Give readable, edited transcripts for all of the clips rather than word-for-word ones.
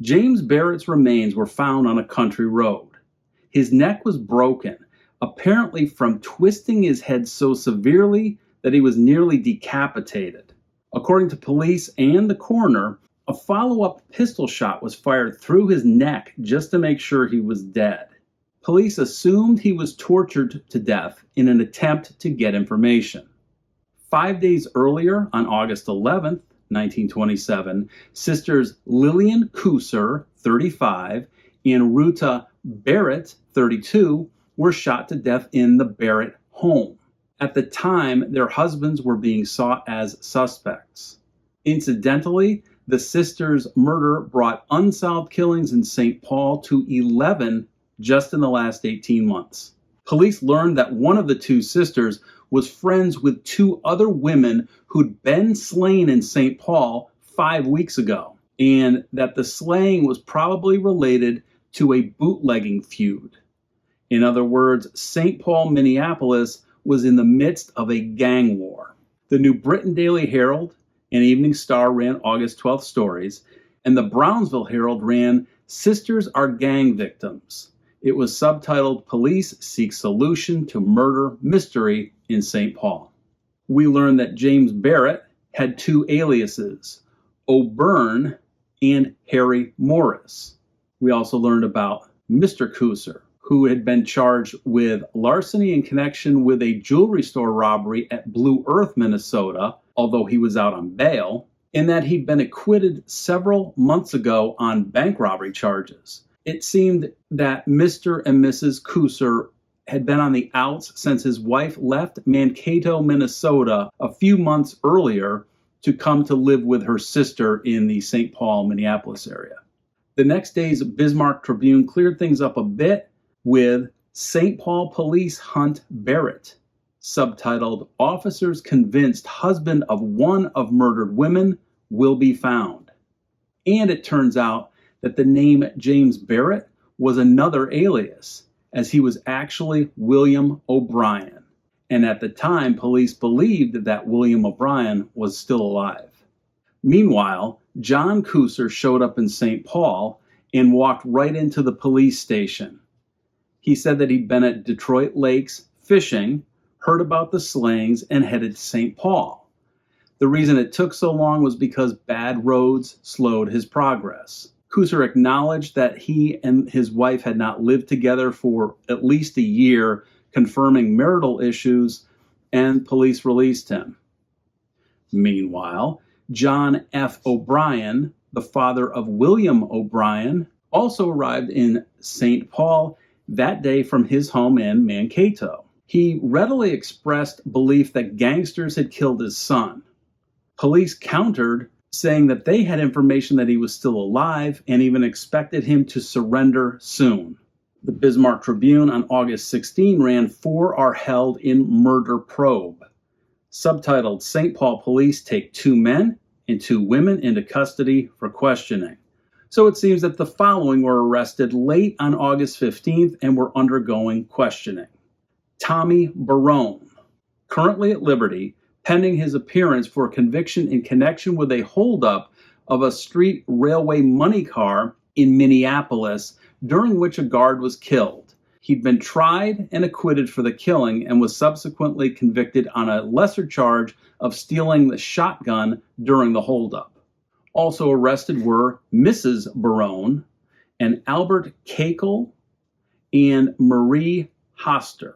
James Barrett's remains were found on a country road. His neck was broken, apparently from twisting his head so severely that he was nearly decapitated. According to police and the coroner, a follow-up pistol shot was fired through his neck just to make sure he was dead. Police assumed he was tortured to death in an attempt to get information. 5 days earlier, on August 11th, 1927, sisters Lillian Kooser, 35, and Ruta Barrett, 32, were shot to death in the Barrett home. At the time, their husbands were being sought as suspects. Incidentally, the sisters' murder brought unsolved killings in St. Paul to 11 just in the last 18 months. Police learned that one of the two sisters was friends with two other women who'd been slain in St. Paul 5 weeks ago, and that the slaying was probably related to a bootlegging feud. In other words, St. Paul, Minneapolis was in the midst of a gang war. The New Britain Daily Herald and Evening Star ran August 12th stories, and the Brownsville Herald ran Sisters Are Gang Victims. It was subtitled Police Seek Solution to Murder Mystery in St. Paul. We learned that James Barrett had two aliases, O'Byrne and Harry Morris. We also learned about Mr. Kooser, who had been charged with larceny in connection with a jewelry store robbery at Blue Earth, Minnesota, although he was out on bail, and that he'd been acquitted several months ago on bank robbery charges. It seemed that Mr. and Mrs. Kooser had been on the outs since his wife left Mankato, Minnesota a few months earlier to come to live with her sister in the St. Paul, Minneapolis area. The next day's Bismarck Tribune cleared things up a bit with St. Paul police hunt Barrett, subtitled Officers Convinced Husband of One of Murdered Women Will Be Found. And it turns out that the name James Barrett was another alias, as he was actually William O'Brien. And at the time, police believed that William O'Brien was still alive. Meanwhile, John Kooser showed up in St. Paul and walked right into the police station. He said that he'd been at Detroit Lakes fishing, heard about the slayings, and headed to St. Paul. The reason it took so long was because bad roads slowed his progress. Kooser acknowledged that he and his wife had not lived together for at least a year, confirming marital issues, and police released him. Meanwhile, John F. O'Brien, the father of William O'Brien, also arrived in St. Paul that day from his home in Mankato. He readily expressed belief that gangsters had killed his son. Police countered, saying that they had information that he was still alive and even expected him to surrender soon. The Bismarck Tribune on August 16 ran 4 are held in murder probe, subtitled St. Paul Police Take 2 Men and 2 Women into Custody for Questioning. So it seems that the following were arrested late on August 15th and were undergoing questioning. Tommy Barone, currently at liberty, pending his appearance for conviction in connection with a holdup of a street railway money car in Minneapolis, during which a guard was killed. He'd been tried and acquitted for the killing and was subsequently convicted on a lesser charge of stealing the shotgun during the holdup. Also arrested were Mrs. Barone and Albert Kakel and Marie Hoster.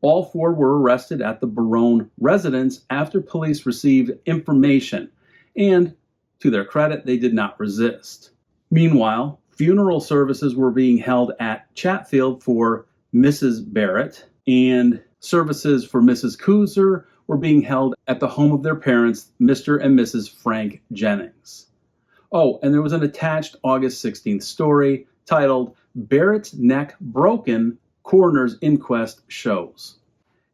All 4 were arrested at the Barone residence after police received information, and to their credit, they did not resist. Meanwhile, funeral services were being held at Chatfield for Mrs. Barrett, and services for Mrs. Kooser were being held at the home of their parents, Mr. and Mrs. Frank Jennings. Oh, and there was an attached August 16th story titled Barrett's Neck Broken, Coroner's Inquest Shows.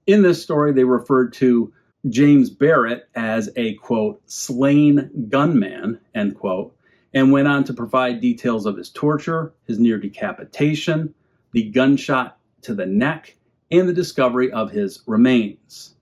In this story, they referred to James Barrett as a, quote, slain gunman, end quote, and went on to provide details of his torture, his near decapitation, the gunshot to the neck, and the discovery of his remains.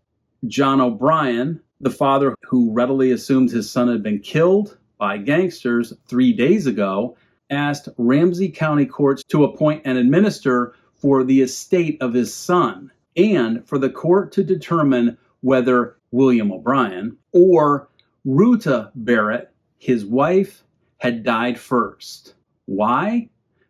John O'Brien, the father who readily assumed his son had been killed, by Gangsters 3 days ago, asked Ramsey County courts to appoint an administrator for the estate of his son, and for the court to determine whether William O'Brien or Ruta Barrett, his wife, had died first. Why?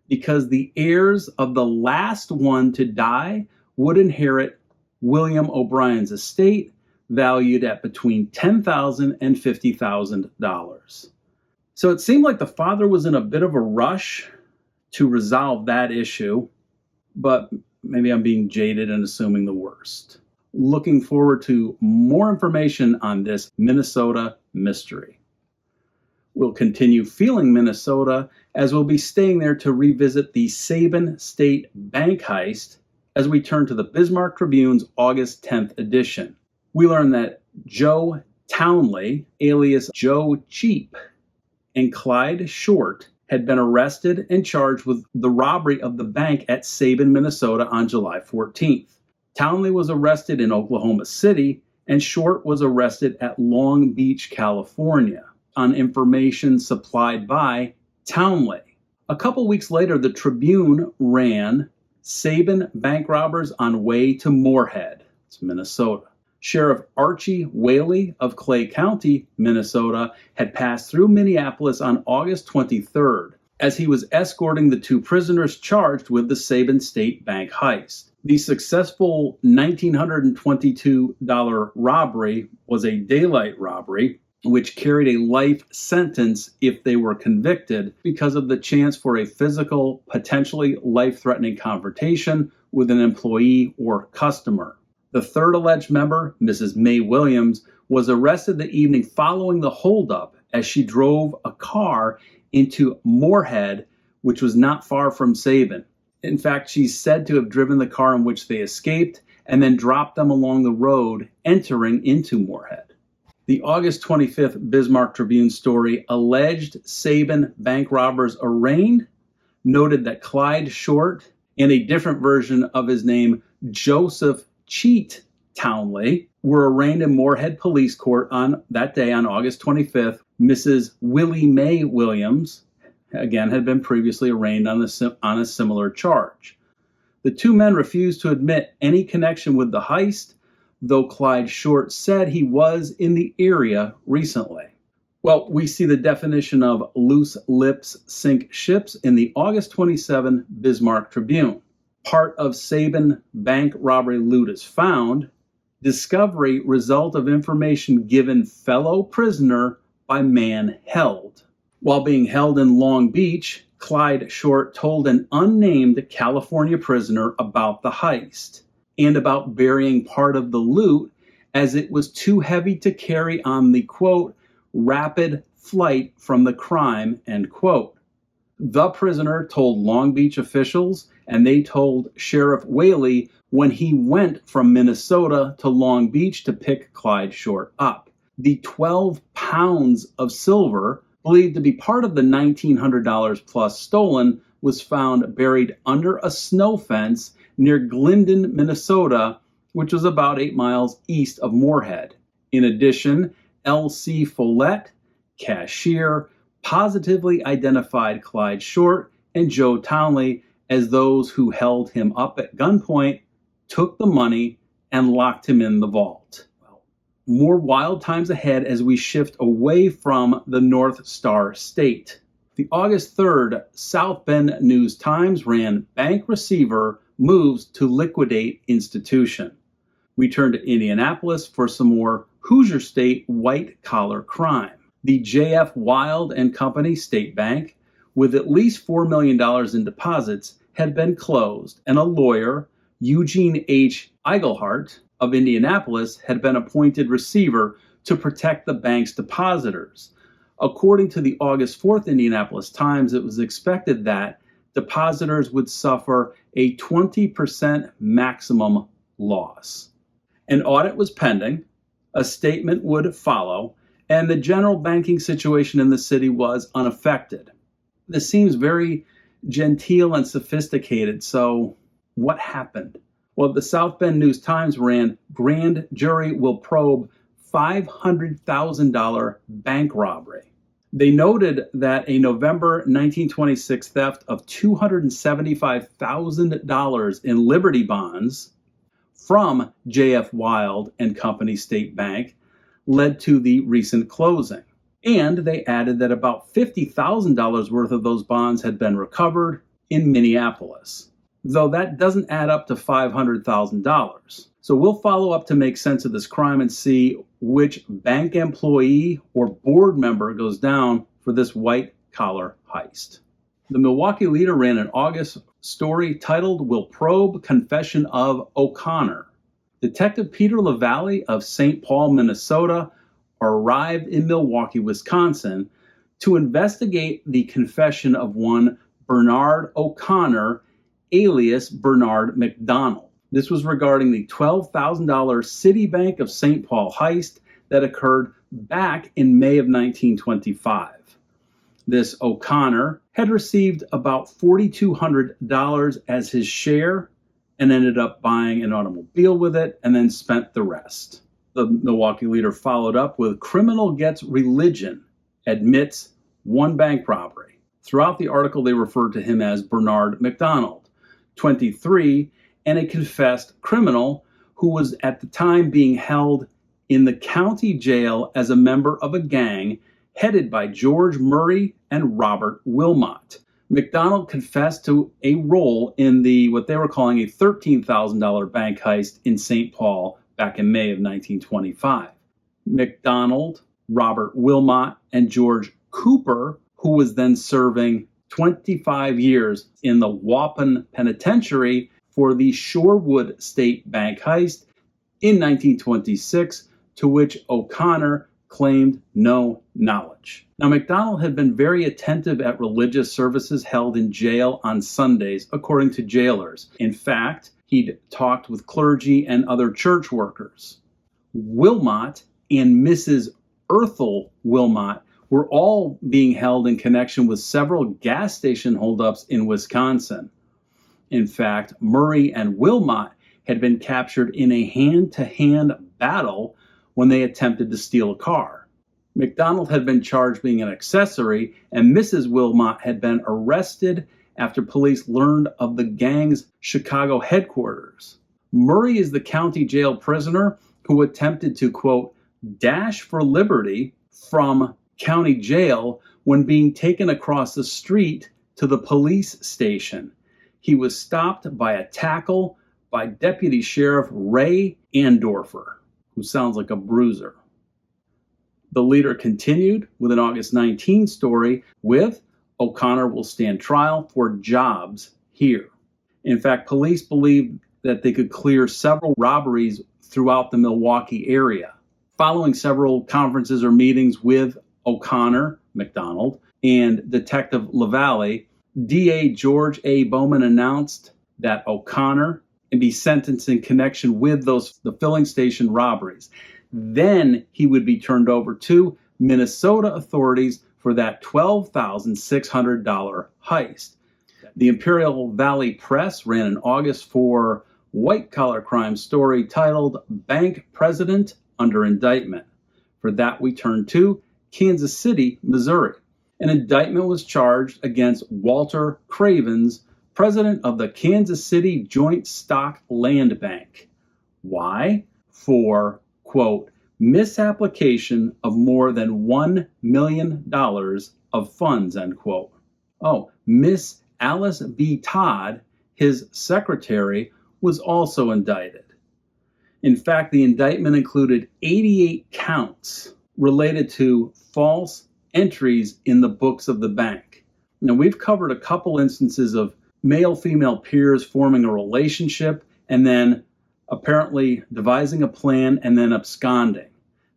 Because the heirs of the last one to die would inherit William O'Brien's estate, valued at between $10,000 and $50,000. So it seemed like the father was in a bit of a rush to resolve that issue, but maybe I'm being jaded and assuming the worst. Looking forward to more information on this Minnesota mystery. We'll continue feeling Minnesota as we'll be staying there to revisit the Sabin State Bank heist as we turn to the Bismarck Tribune's August 10th edition. We learn that Joe Townley, alias Joe Cheap, and Clyde Short had been arrested and charged with the robbery of the bank at Sabin, Minnesota on July 14th. Townley was arrested in Oklahoma City, and Short was arrested at Long Beach, California, on information supplied by Townley. A couple weeks later, the Tribune ran Sabin bank robbers on way to Moorhead, it's Minnesota. Sheriff Archie Whaley of Clay County, Minnesota, had passed through Minneapolis on August 23rd as he was escorting the two prisoners charged with the Sabin State Bank heist. The successful $1,922 robbery was a daylight robbery, which carried a life sentence if they were convicted because of the chance for a physical, potentially life-threatening confrontation with an employee or customer. The third alleged member, Mrs. May Williams, was arrested the evening following the holdup as she drove a car into Moorhead, which was not far from Sabin. In fact, she's said to have driven the car in which they escaped and then dropped them along the road entering into Moorhead. The August 25th Bismarck Tribune story alleged Sabin bank robbers arraigned, noted that Clyde Short and a different version of his name, Joseph Cheat Townley, were arraigned in Moorhead Police Court on that day on August 25th. Mrs. Willie Mae Williams, again, had been previously arraigned on a similar charge. The two men refused to admit any connection with the heist, though Clyde Short said he was in the area recently. Well, we see the definition of loose lips sink ships in the August 27 Bismarck Tribune. Part of Sabin bank robbery loot is found. Discovery result of information given fellow prisoner by man held. While being held in Long Beach, Clyde Short told an unnamed California prisoner about the heist and about burying part of the loot as it was too heavy to carry on the, quote, rapid flight from the crime, end quote. The prisoner told Long Beach officials, and they told Sheriff Whaley when he went from Minnesota to Long Beach to pick Clyde Short up. The 12 pounds of silver, believed to be part of the $1,900 plus stolen, was found buried under a snow fence near Glendon, Minnesota, which was about 8 miles east of Moorhead. In addition, L.C. Follett, cashier, positively identified Clyde Short and Joe Townley as those who held him up at gunpoint, took the money, and locked him in the vault. More wild times ahead as we shift away from the North Star State. The August 3rd South Bend News-Times ran Bank Receiver Moves to Liquidate Institution. We turn to Indianapolis for some more Hoosier State white-collar crime. The J.F. Wild and Company State Bank, with at least $4 million in deposits, had been closed, and a lawyer, Eugene H. Eigelhart of Indianapolis, had been appointed receiver to protect the bank's depositors. According to the August 4th Indianapolis Times, it was expected that depositors would suffer a 20% maximum loss. An audit was pending, a statement would follow, and the general banking situation in the city was unaffected. This seems very genteel and sophisticated, so what happened? Well, the South Bend News-Times ran Grand Jury Will Probe $500,000 bank robbery. They noted that a November 1926 theft of $275,000 in Liberty bonds from J.F. Wild and Company State Bank led to the recent closing. And they added that about $50,000 worth of those bonds had been recovered in Minneapolis, though that doesn't add up to $500,000. So we'll follow up to make sense of this crime and see which bank employee or board member goes down for this white-collar heist. The Milwaukee Leader ran an August story titled, "Will Probe Confession of O'Connor." Detective Peter LaValle of St. Paul, Minnesota, arrived in Milwaukee, Wisconsin, to investigate the confession of one Bernard O'Connor, alias Bernard McDonald. This was regarding the $12,000 Citibank of St. Paul heist that occurred back in May of 1925. This O'Connor had received about $4,200 as his share and ended up buying an automobile with it and then spent the rest. The Milwaukee Leader followed up with "Criminal Gets Religion, Admits One Bank Robbery." Throughout the article, they referred to him as Bernard McDonald, 23, and a confessed criminal who was at the time being held in the county jail as a member of a gang headed by George Murray and Robert Wilmot. McDonald confessed to a role in what they were calling a $13,000 bank heist in St. Paul back in May of 1925. McDonald, Robert Wilmot, and George Cooper, who was then serving 25 years in the Waupun Penitentiary for the Shorewood State Bank heist in 1926, to which O'Connor claimed no knowledge. Now, McDonald had been very attentive at religious services held in jail on Sundays, according to jailers. In fact, he'd talked with clergy and other church workers. Wilmot and Mrs. Ethel Wilmot were all being held in connection with several gas station holdups in Wisconsin. In fact, Murray and Wilmot had been captured in a hand-to-hand battle when they attempted to steal a car. McDonald had been charged being an accessory, and Mrs. Wilmot had been arrested after police learned of the gang's Chicago headquarters. Murray is the county jail prisoner who attempted to, quote, dash for liberty from county jail when being taken across the street to the police station. He was stopped by a tackle by Deputy Sheriff Ray Andorfer, who sounds like a bruiser. The Leader continued with an August 19 story with "O'Connor will stand trial for jobs here." In fact, police believed that they could clear several robberies throughout the Milwaukee area. Following several conferences or meetings with O'Connor, McDonald, and Detective LaValle, DA George A. Bowman announced that O'Connor would be sentenced in connection with the filling station robberies. Then he would be turned over to Minnesota authorities for that $12,600 heist. The Imperial Valley Press ran in August for white-collar crime story titled "Bank President Under Indictment." For that, we turn to Kansas City, Missouri. An indictment was charged against Walter Cravens, president of the Kansas City Joint Stock Land Bank. Why? For, quote, misapplication of more than $1 million of funds, end quote. Oh, Miss Alice B. Todd, his secretary, was also indicted. In fact, the indictment included 88 counts related to false entries in the books of the bank. Now, we've covered a couple instances of male-female peers forming a relationship and then apparently devising a plan and then absconding.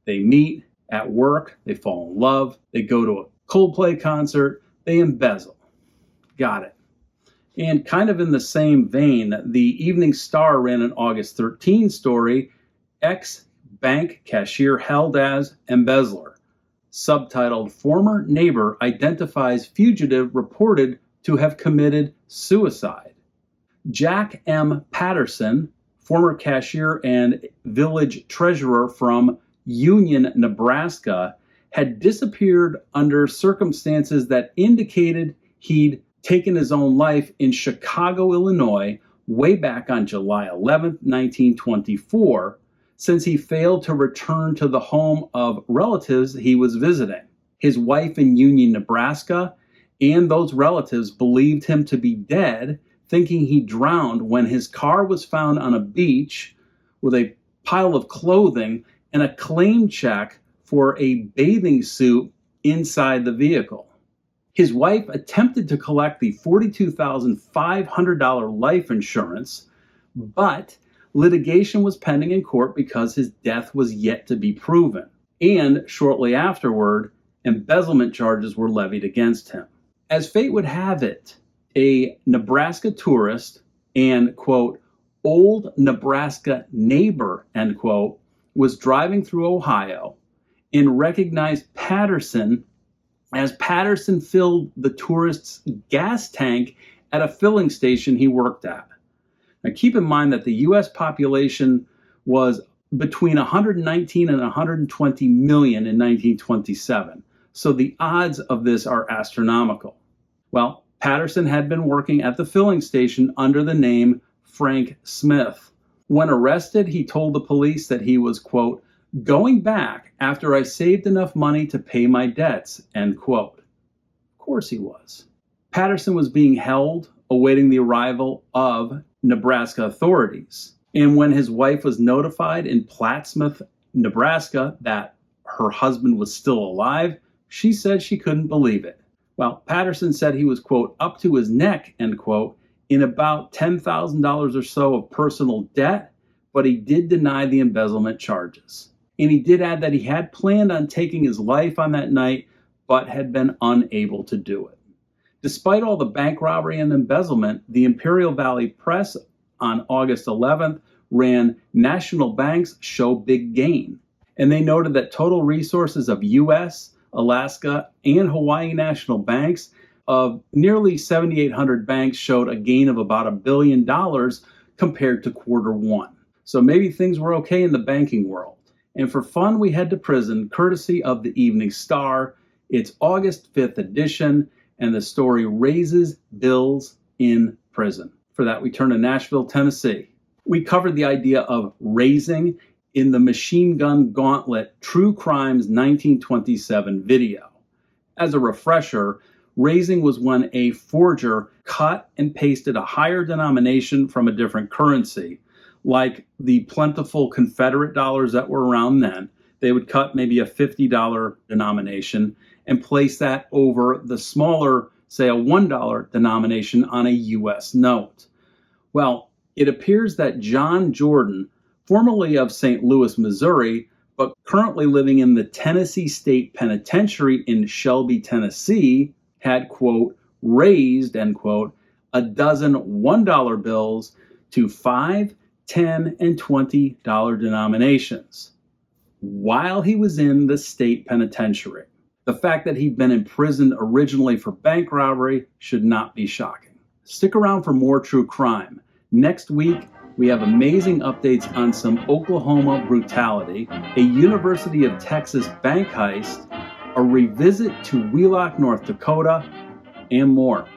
They meet at work, they fall in love, they go to a Coldplay concert, they embezzle. Got it. And kind of in the same vein, the Evening Star ran an August 13 story, "Ex-Bank Cashier Held as Embezzler," subtitled "Former Neighbor Identifies Fugitive Reported to Have Committed Suicide." Jack M. Patterson, former cashier and village treasurer from Union, Nebraska, had disappeared under circumstances that indicated he'd taken his own life in Chicago, Illinois, way back on July 11, 1924, since he failed to return to the home of relatives he was visiting. His wife in Union, Nebraska, and those relatives believed him to be dead, thinking he drowned when his car was found on a beach with a pile of clothing and a claim check for a bathing suit inside the vehicle. His wife attempted to collect the $42,500 life insurance, but litigation was pending in court because his death was yet to be proven. And shortly afterward, embezzlement charges were levied against him. As fate would have it, a Nebraska tourist and, quote, old Nebraska neighbor, end quote, was driving through Ohio and recognized Patterson as Patterson filled the tourist's gas tank at a filling station he worked at. Now keep in mind that the U.S. population was between 119 and 120 million in 1927, so the odds of this are astronomical. Well, Patterson had been working at the filling station under the name Frank Smith. When arrested, he told the police that he was, quote, going back after I saved enough money to pay my debts, end quote. Of course he was. Patterson was being held, awaiting the arrival of Nebraska authorities. And when his wife was notified in Plattsmouth, Nebraska, that her husband was still alive, she said she couldn't believe it. Well, Patterson said he was, quote, up to his neck, end quote, in about $10,000 or so of personal debt, but he did deny the embezzlement charges. And he did add that he had planned on taking his life on that night, but had been unable to do it. Despite all the bank robbery and embezzlement, the Imperial Valley Press on August 11th ran National Banks Show Big Gain. And they noted that total resources of U.S., Alaska, and Hawaii national banks of nearly 7,800 banks showed a gain of about $1 billion compared to quarter one. So maybe things were okay in the banking world. And for fun, we head to prison, courtesy of the Evening Star. It's August 5th edition, and the story Raises Bills in Prison. For that, we turn to Nashville, Tennessee. We covered the idea of raising in the Machine Gun Gauntlet True Crimes 1927 video. As a refresher, raising was when a forger cut and pasted a higher denomination from a different currency, like the plentiful Confederate dollars that were around then. They would cut maybe a $50 denomination and place that over the smaller, say a $1 denomination on a U.S. note. Well, it appears that John Jordan, formerly of St. Louis, Missouri, but currently living in the Tennessee State Penitentiary in Shelby, Tennessee, had, quote, raised, end quote, a dozen $1 bills to $5, $10, and $20 denominations while he was in the state penitentiary. The fact that he'd been imprisoned originally for bank robbery should not be shocking. Stick around for more true crime. Next week, we have amazing updates on some Oklahoma brutality, a University of Texas bank heist, a revisit to Wheelock, North Dakota, and more.